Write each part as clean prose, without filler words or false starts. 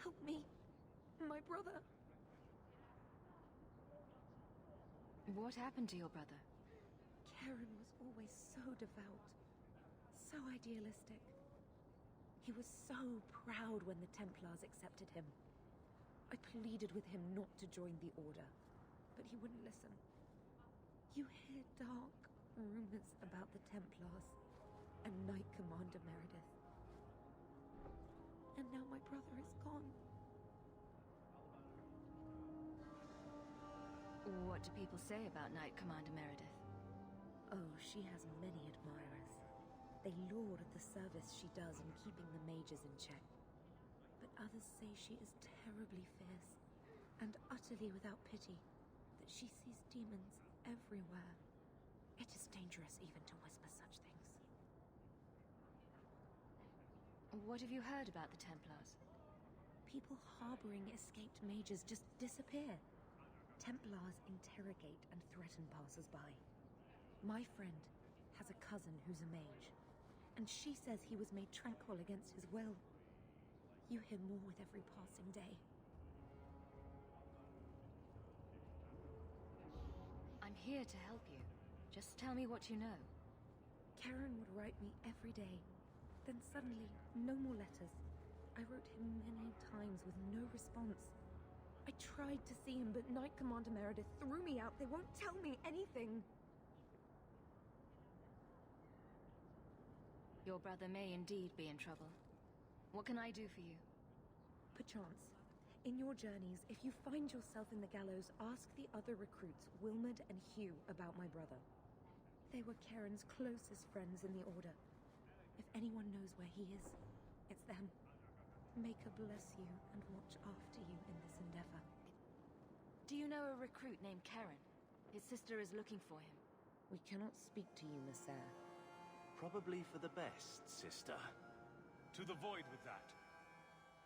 Help me. My brother. What happened to your brother? Keran was always so devout, so idealistic. He was so proud when the Templars accepted him. I pleaded with him not to join the Order, but he wouldn't listen. You hear dark rumors about the Templars and Knight Commander Meredith. And now my brother is gone. What do people say about Knight Commander Meredith? Oh, she has many admirers. They laud the service she does in keeping the mages in check. But others say she is terribly fierce and utterly without pity, that she sees demons everywhere. It is dangerous even to whisper such things. What have you heard about the Templars? People harboring escaped mages just disappear. Templars interrogate and threaten passers-by. My friend has a cousin who's a mage, and she says he was made tranquil against his will. You hear more with every passing day. I'm here to help you. Just tell me what you know. Keran would write me every day. Then suddenly, no more letters. I wrote him many times with no response. I tried to see him, but Knight Commander Meredith threw me out. They won't tell me anything. Your brother may indeed be in trouble. What can I do for you? Perchance. In your journeys, if you find yourself in the Gallows, ask the other recruits, Wilmerd and Hugh, about my brother. They were Keran's closest friends in the Order. If anyone knows where he is, it's them. Maker bless you and watch after you in this endeavor. Do you know a recruit named Keran? His sister is looking for him. We cannot speak to you, Messer. Probably for the best, sister. To the void with that.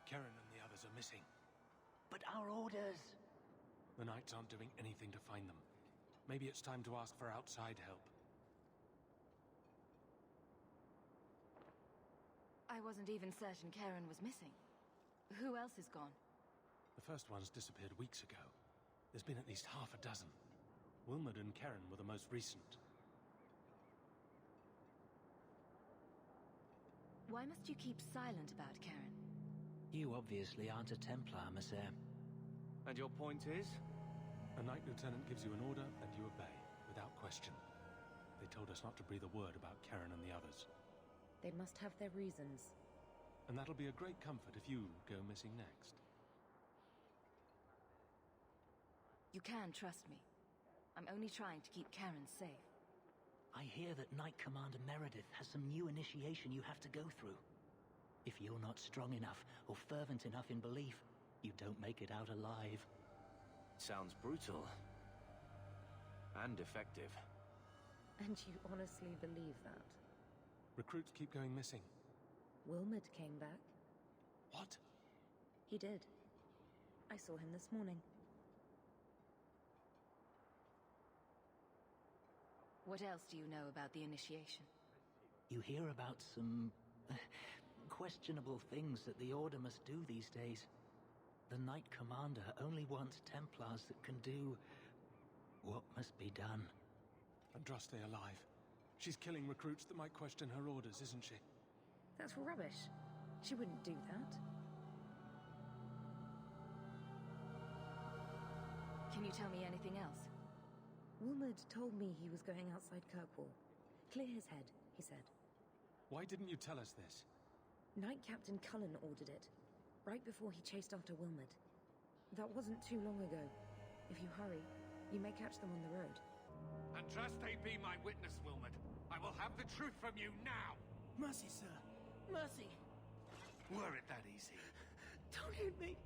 Keran and the others are missing. But our orders... The Knights aren't doing anything to find them. Maybe it's time to ask for outside help. I wasn't even certain Keran was missing. Who else is gone? The first ones disappeared weeks ago. There's been at least half a dozen. Wilmerd and Keran were the most recent. Why must you keep silent about Keran? You obviously aren't a Templar, Messer. And your point is? A Knight Lieutenant gives you an order, and you obey, without question. They told us not to breathe a word about Keran and the others. They must have their reasons. And that'll be a great comfort if you go missing next. You can trust me. I'm only trying to keep Keran safe. I hear that Knight Commander Meredith has some new initiation you have to go through. If you're not strong enough or fervent enough in belief, you don't make it out alive. Sounds brutal. And effective. And you honestly believe that? Recruits keep going missing. Wilmerd came back. What? He did. I saw him this morning. What else do you know about the initiation? You hear about some... questionable things that the Order must do these days. The Knight Commander only wants Templars that can do... what must be done. Andraste alive. She's killing recruits that might question her orders, isn't she? That's rubbish. She wouldn't do that. Can you tell me anything else? Wilmerd told me he was going outside Kirkwall. Clear his head, he said. Why didn't you tell us this? Knight Captain Cullen ordered it, right before he chased after Wilmerd. That wasn't too long ago. If you hurry, you may catch them on the road. Andraste be my witness, Wilmerd. I will have the truth from you now! Mercy, sir. Mercy. Were it that easy? Don't hit me.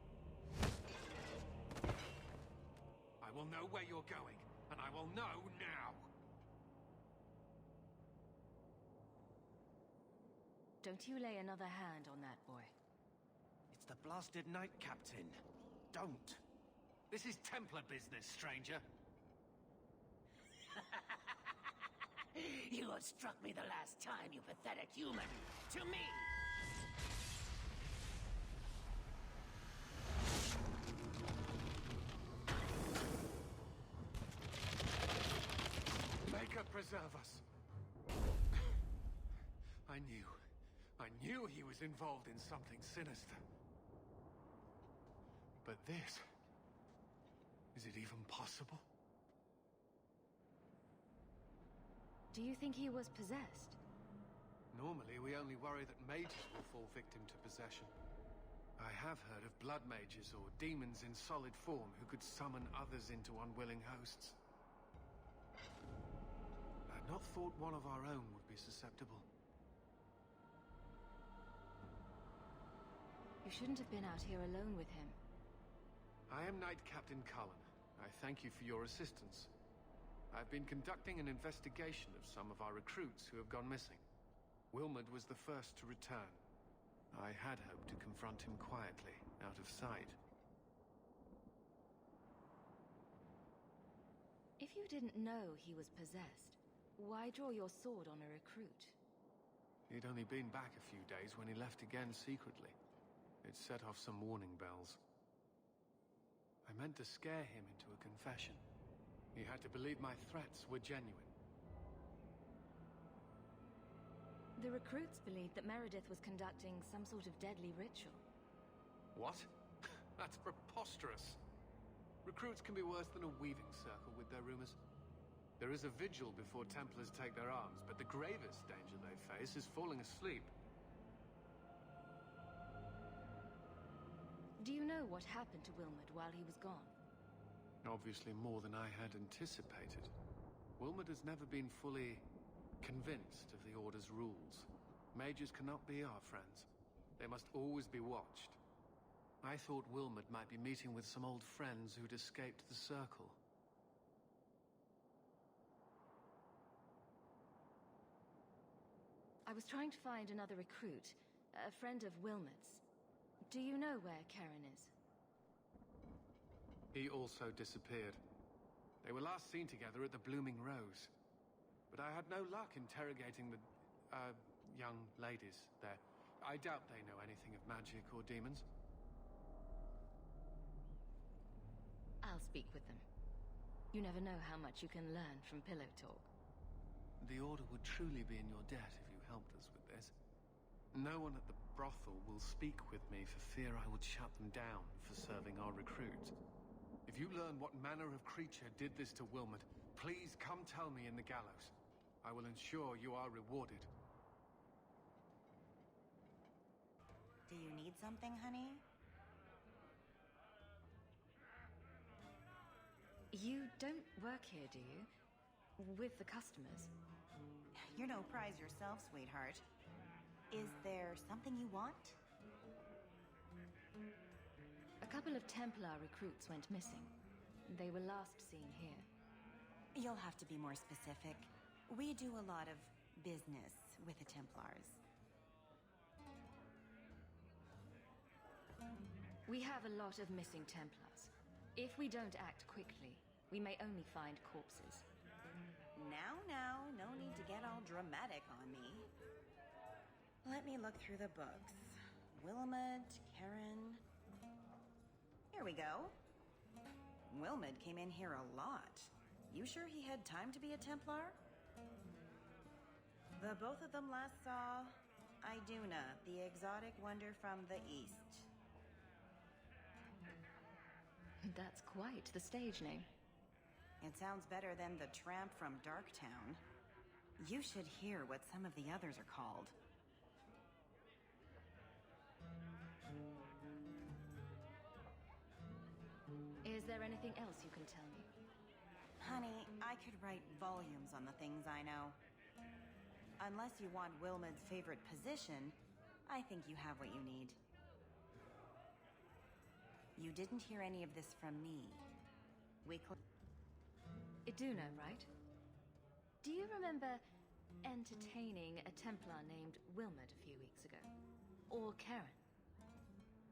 I will know where you're going, and I will know now! Don't you lay another hand on that boy. It's the blasted Knight Captain. Don't. This is Templar business, stranger. You outstruck me the last time, you pathetic human. To me! I knew he was involved in something sinister. But this... is it even possible? Do you think he was possessed? Normally, we only worry that mages will fall victim to possession. I have heard of blood mages or demons in solid form who could summon others into unwilling hosts. I'd not thought one of our own would be susceptible. You shouldn't have been out here alone with him. I am Knight Captain Cullen. I thank you for your assistance. I've been conducting an investigation of some of our recruits who have gone missing. Wilmot was the first to return. I had hoped to confront him quietly, out of sight. If you didn't know he was possessed, why draw your sword on a recruit? He'd only been back a few days when he left again secretly. It set off some warning bells. I meant to scare him into a confession. He had to believe my threats were genuine. The recruits believed that Meredith was conducting some sort of deadly ritual. What? That's preposterous. Recruits can be worse than a weaving circle with their rumors. There is a vigil before Templars take their arms, but the gravest danger they face is falling asleep. Do you know what happened to Wilmot while he was gone? Obviously more than I had anticipated. Wilmot has never been fully convinced of the Order's rules. Mages cannot be our friends. They must always be watched. I thought Wilmot might be meeting with some old friends who'd escaped the Circle. I was trying to find another recruit, a friend of Wilmot's. Do you know where Keran is? He also disappeared. They were last seen together at the Blooming Rose. But I had no luck interrogating the, young ladies there. I doubt they know anything of magic or demons. I'll speak with them. You never know how much you can learn from pillow talk. The Order would truly be in your debt if you helped us with this. No one at the brothel will speak with me for fear I would shut them down for serving our recruits. If you learn what manner of creature did this to Wilmot, please come tell me in the Gallows. I will ensure you are rewarded. Do you need something, honey? You don't work here, do you? With the customers? You're no prize yourself, sweetheart. Is there something you want? A couple of Templar recruits went missing. They were last seen here. You'll have to be more specific. We do a lot of business with the Templars. We have a lot of missing Templars. If we don't act quickly, we may only find corpses. Now, no need to get all dramatic on me. Let me look through the books. Wilmot, Keran... Here we go. Wilmot came in here a lot. You sure he had time to be a Templar? The both of them last saw Iduna, the exotic wonder from the east. That's quite the stage name. It sounds better than the tramp from Darktown. You should hear what some of the others are called. Is there anything else you can tell me? Honey, I could write volumes on the things I know. Unless you want Wilmot's favorite position, I think you have what you need. You didn't hear any of this from me. Iduna, right? Do you remember entertaining a Templar named Wilmot a few weeks ago? Or Keran?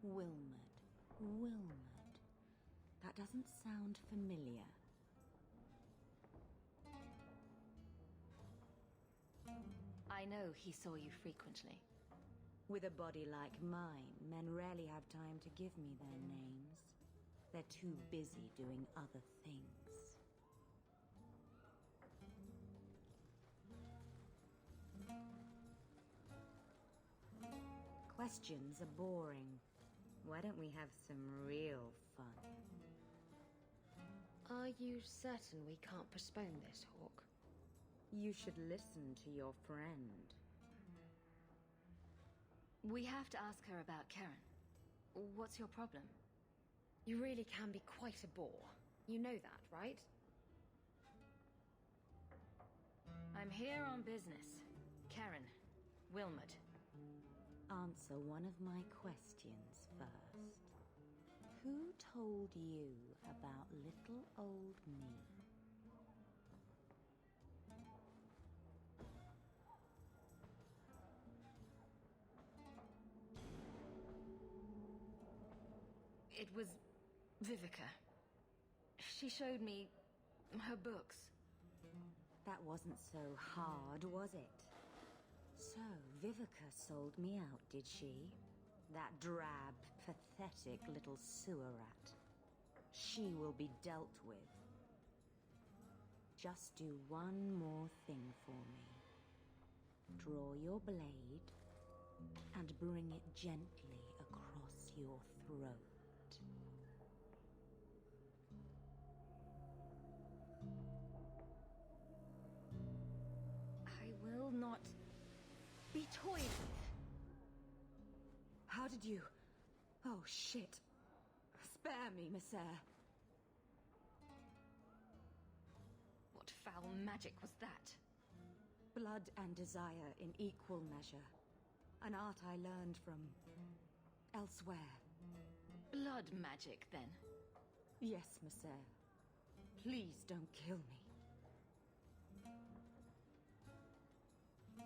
Wilmot. That doesn't sound familiar. I know he saw you frequently. With a body like mine, men rarely have time to give me their names. They're too busy doing other things. questions are boring. Why don't we have some real fun? Are you certain we can't postpone this, Hawk? You should listen to your friend. We have to ask her about Keran. What's your problem? You really can be quite a bore. You know that, right? I'm here on business. Keran, Wilmot. Answer one of my questions first. Who told you about little old me? It was Vivica. She showed me her books. That wasn't so hard, was it? So, Vivica sold me out, did she? That drab, pathetic little sewer rat. She will be dealt with. Just do one more thing for me. Draw your blade and bring it gently across your throat. I will not be toyed with. How did you... Oh, shit. Spare me, Macha. What foul magic was that? Blood and desire in equal measure. An art I learned from... elsewhere. Blood magic, then? Yes, Macha. Please don't kill me.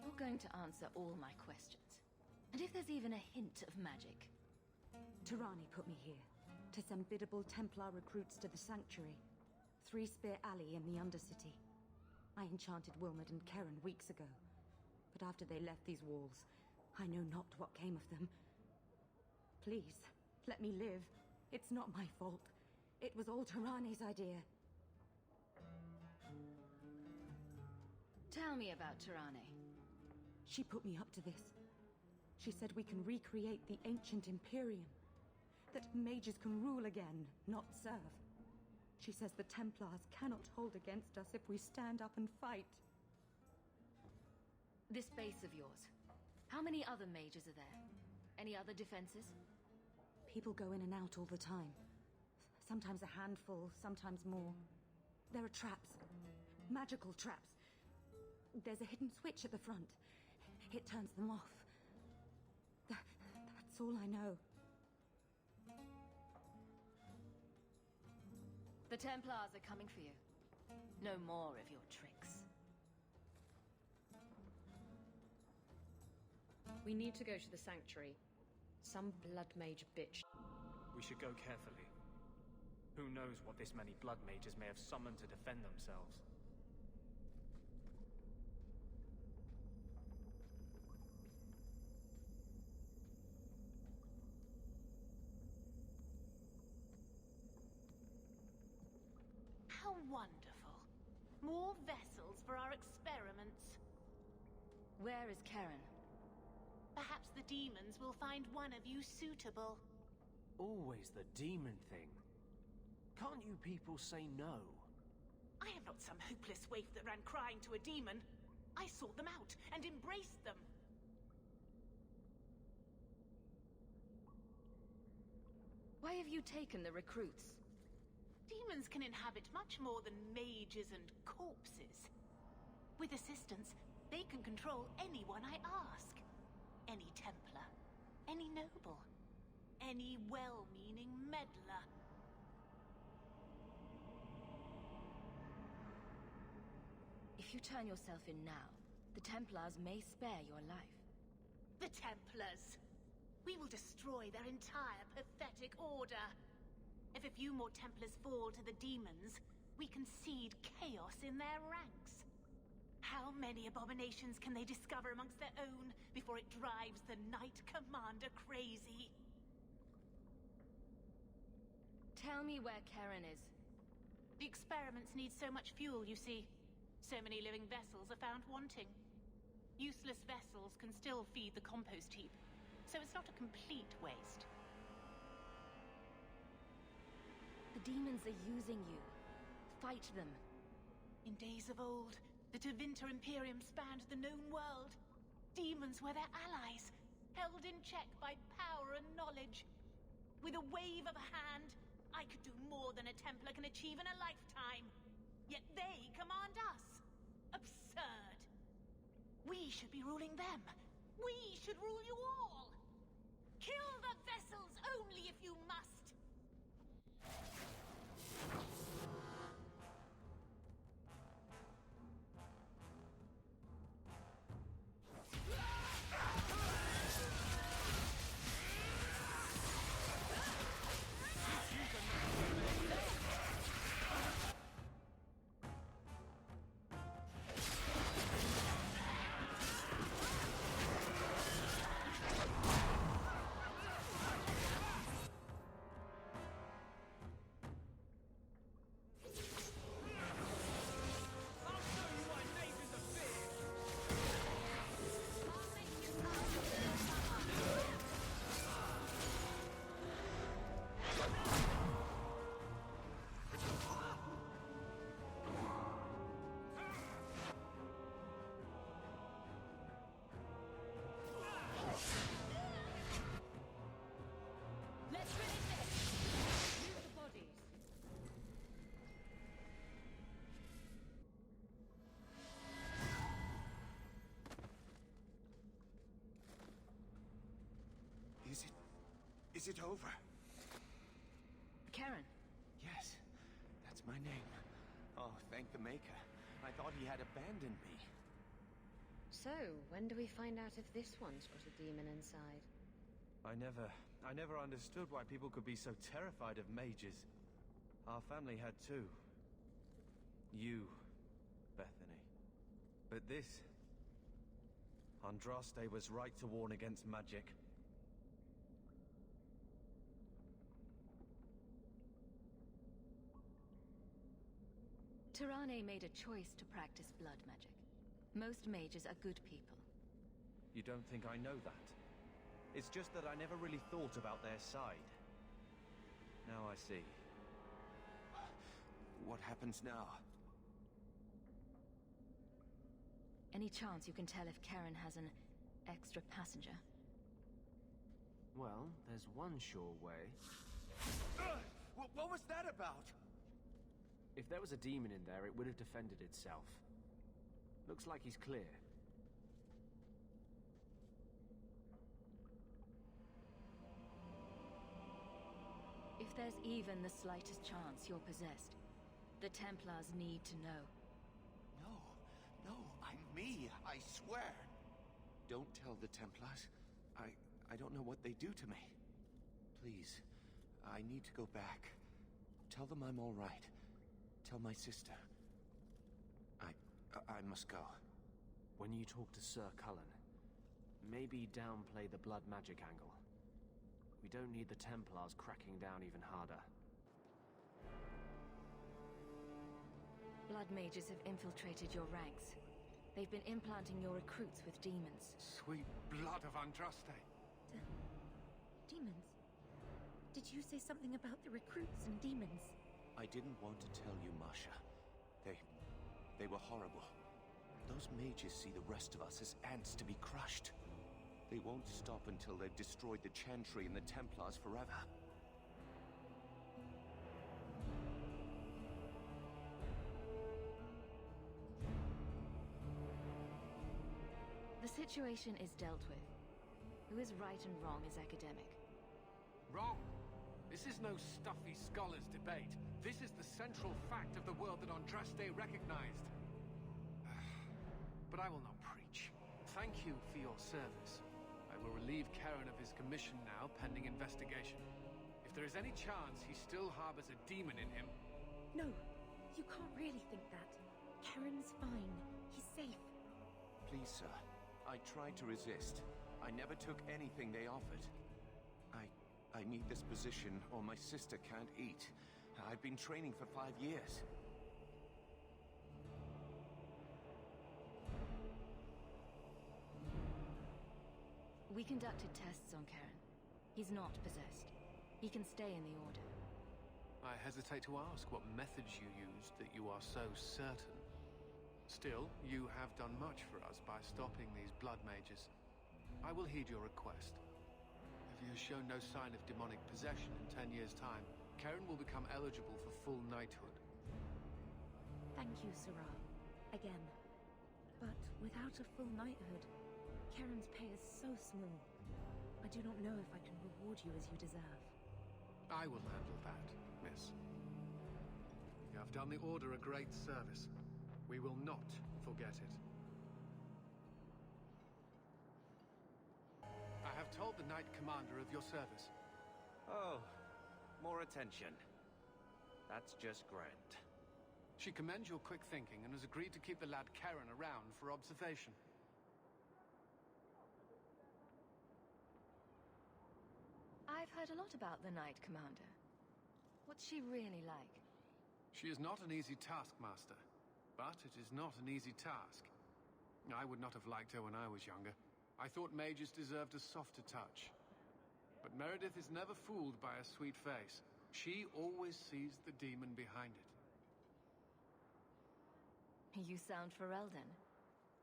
You're going to answer all my questions. And if there's even a hint of magic... Tirani put me here, to send biddable Templar recruits to the Sanctuary. Three Spear Alley in the Undercity. I enchanted Wilmot and Keran weeks ago. But after they left these walls, I know not what came of them. Please, let me live. It's not my fault. It was all Tirani's idea. Tell me about Tirani. She put me up to this. She said we can recreate the ancient Imperium. That mages can rule again, not serve. She says the Templars cannot hold against us if we stand up and fight. This base of yours, how many other mages are there? Any other defenses? People go in and out all the time. Sometimes a handful, sometimes more. There are traps. Magical traps. There's a hidden switch at the front. It turns them off. That's all I know. The Templars are coming for you. No more of your tricks. We need to go to the Sanctuary. Some blood mage bitch. We should go carefully. Who knows what this many blood mages may have summoned to defend themselves. How wonderful. More vessels for our experiments. Where is Keran? Perhaps the demons will find one of you suitable. Always the demon thing. Can't you people say no? I am not some hopeless waif that ran crying to a demon. I sought them out and embraced them. Why have you taken the recruits? Demons can inhabit much more than mages and corpses. With assistance, they can control anyone I ask. Any Templar, any noble, any well-meaning meddler. If you turn yourself in now, the Templars may spare your life. The Templars! We will destroy their entire pathetic order. If a few more Templars fall to the demons, we can seed chaos in their ranks. How many abominations can they discover amongst their own before it drives the Knight Commander crazy? Tell me where Keran is. The experiments need so much fuel, you see. So many living vessels are found wanting. Useless vessels can still feed the compost heap. so it's not a complete waste. The demons are using you. Fight them. In days of old, the Tevinter Imperium spanned the known world. Demons were their allies, held in check by power and knowledge. With a wave of a hand, I could do more than a Templar can achieve in a lifetime. Yet they command us. Absurd. We should be ruling them. We should rule you all. Kill the vessels only if you must. Is it over? Keran. Yes, that's my name. Oh, thank the Maker. I thought he had abandoned me. So, when do we find out if this one's got a demon inside? I never understood why people could be so terrified of mages. Our family had too. You, Bethany. But this... Andraste was right to warn against magic. Tirane made a choice to practice blood magic. Most mages are good people. You don't think I know that? It's just that I never really thought about their side. Now I see. What happens now? Any chance you can tell if Keran has an extra passenger? Well, there's one sure way. What was that about? If there was a demon in there, it would have defended itself. Looks like he's clear. If there's even the slightest chance you're possessed, the Templars need to know. No, I'm me, I swear. Don't tell the Templars. I don't know what they do to me. Please, I need to go back. Tell them I'm all right. Tell my sister. I must go. When you talk to Sir Cullen, maybe downplay the blood magic angle. We don't need the Templars cracking down even harder. Blood mages have infiltrated your ranks. They've been implanting your recruits with demons. Sweet blood of Andraste. Demons? Did you say something about the recruits and demons? I didn't want to tell you, Macha. They were horrible. Those mages see the rest of us as ants to be crushed. They won't stop until they've destroyed the Chantry and the Templars forever. The situation is dealt with. Who is right and wrong is academic. Wrong. This is no stuffy scholars' debate. This is the central fact of the world that Andraste recognized. But I will not preach. Thank you for your service. I will relieve Keran of his commission now, pending investigation. If there is any chance he still harbors a demon in him... No, you can't really think that. Keran's fine. He's safe. Please, sir. I tried to resist. I never took anything they offered. I need this position, or my sister can't eat. I've been training for 5 years. We conducted tests on Keran. He's not possessed. He can stay in the Order. I hesitate to ask what methods you used that you are so certain. Still, you have done much for us by stopping these blood mages. I will heed your request. If he has shown no sign of demonic possession in 10 years' time, Keran will become eligible for full knighthood. Thank you, Sarah. Again. But without a full knighthood, Keran's pay is so small. I do not know if I can reward you as you deserve. I will handle that, miss. You have done the Order a great service. We will not forget it. I have told the Knight Commander of your service. Oh, more attention. That's just grand. She commends your quick thinking and has agreed to keep the lad Keran around for observation. I've heard a lot about the Knight Commander. What's she really like? She is not an easy taskmaster, but it is not an easy task. I would not have liked her when I was younger. I thought mages deserved a softer touch. But Meredith is never fooled by a sweet face. She always sees the demon behind it. You sound Ferelden.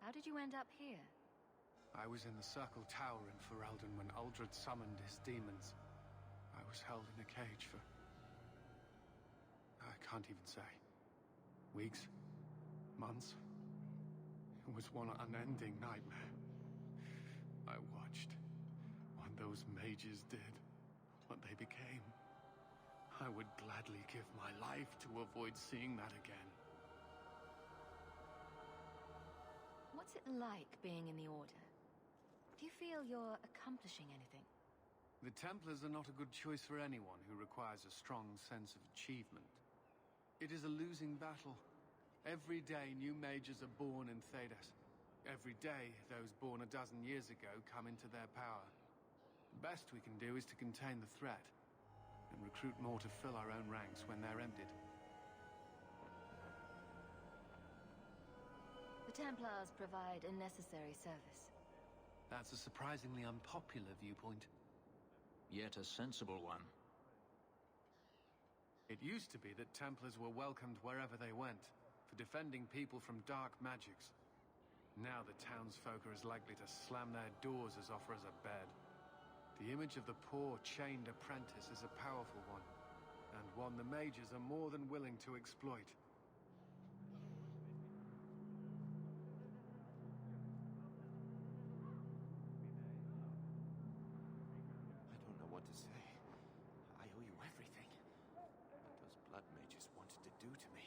How did you end up here? I was in the Circle Tower in Ferelden when Uldred summoned his demons. I was held in a cage for... I can't even say. Weeks? Months? It was one unending nightmare. I watched what those mages did, what they became. I would gladly give my life to avoid seeing that again. What's it like being in the Order? Do you feel you're accomplishing anything? The Templars are not a good choice for anyone who requires a strong sense of achievement. It is a losing battle. Every day new mages are born in Thedas. Every day those born a dozen years ago come into their power. The best we can do is to contain the threat and recruit more to fill our own ranks when they're emptied. The Templars provide a necessary service. That's a surprisingly unpopular viewpoint. Yet a sensible one. It used to be that Templars were welcomed wherever they went, for defending people from dark magics. Now the townsfolk are as likely to slam their doors as offer us a bed. The image of the poor, chained apprentice is a powerful one, and one the mages are more than willing to exploit. I don't know what to say. I owe you everything. What those blood mages wanted to do to me.